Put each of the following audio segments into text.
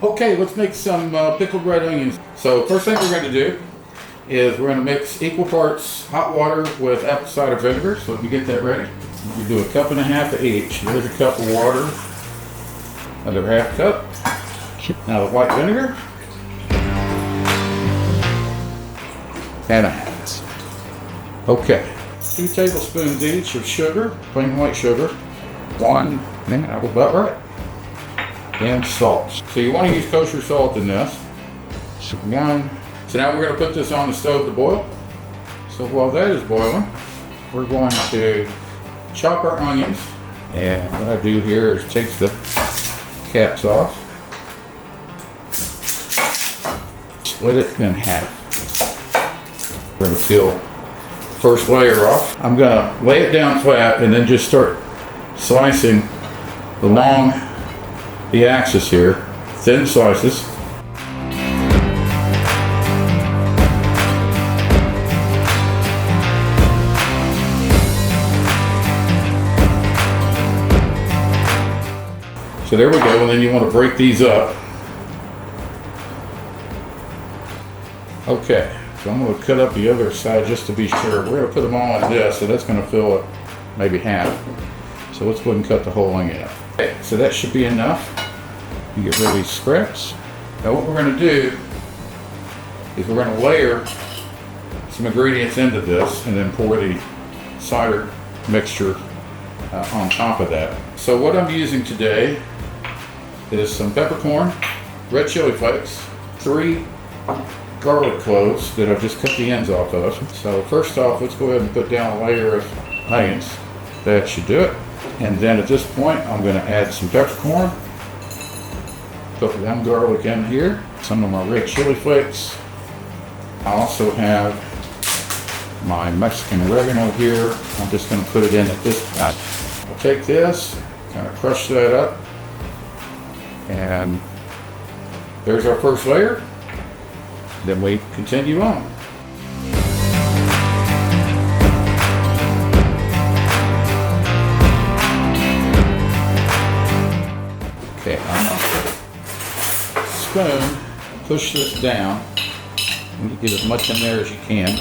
Okay, let's make some pickled red onions. So first thing we're going to do is we're going to mix equal parts hot water with apple cider vinegar. So let me get that ready. You do 1.5 cups of each. There's a cup of water, another 1/2 cup. Now the white vinegar, and 1/2. Okay, 2 tablespoons each of sugar, plain white sugar. 1, that was about right. And salt. So you want to use kosher salt in this. So now we're going to put this on the stove to boil. So while that is boiling, we're going to chop our onions. And what I do here is take the caps off, split it in half. We're going to peel the first layer off. I'm going to lay it down flat and then just start slicing along the axis here, thin slices. So there we go, and then you want to break these up. Okay, so I'm going to cut up the other side just to be sure. We're going to put them all in this, so that's going to fill it maybe half. So let's go ahead and cut the whole onion up. Okay, so that should be enough. You get rid of these scraps. Now what we're going to do is we're going to layer some ingredients into this and then pour the cider mixture on top of that. So what I'm using today is some peppercorn, red chili flakes, 3 garlic cloves that I've just cut the ends off of. So first off, let's go ahead and put down a layer of onions. That should do it. And then at this point, I'm going to add some peppercorn, put them garlic in here, some of my red chili flakes. I also have my Mexican oregano here. I'm just going to put it in at this point. I'll take this, kind of crush that up, and there's our first layer. Then we continue on. Okay, I'm going to spoon, push this down, and you get as much in there as you can.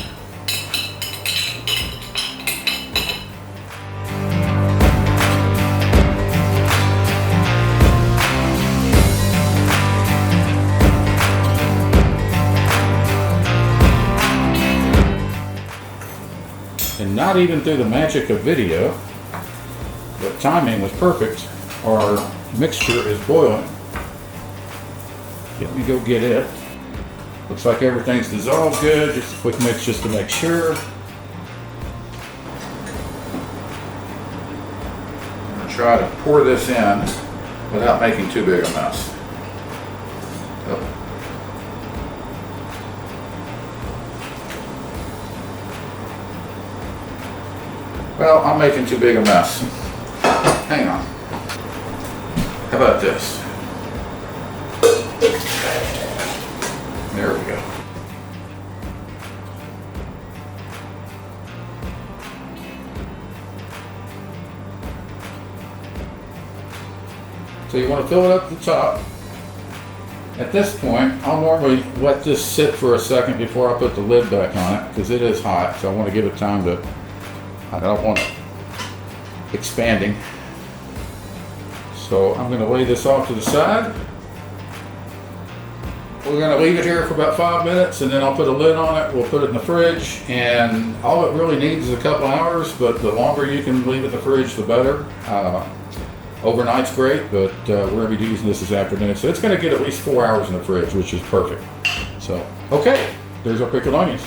And not even through the magic of video, the timing was perfect. Our mixture is boiling. Let me go get it. Looks like everything's dissolved good. Just a quick mix just to make sure. I'm going to try to pour this in without making too big a mess. Well, I'm making too big a mess. Hang on. How about this? There we go. So you want to fill it up to the top. At this point, I'll normally let this sit for a second before I put the lid back on it because it is hot, so I want to give it time to, I don't want it expanding. So I'm going to lay this off to the side. We're going to leave it here for about 5 minutes and then I'll put a lid on it. We'll put it in the fridge, and all it really needs is a couple hours, but the longer you can leave it in the fridge, the better. Overnight's great, but we're going to be using this afternoon. So it's going to get at least 4 hours in the fridge, which is perfect. So, okay, there's our pickled onions.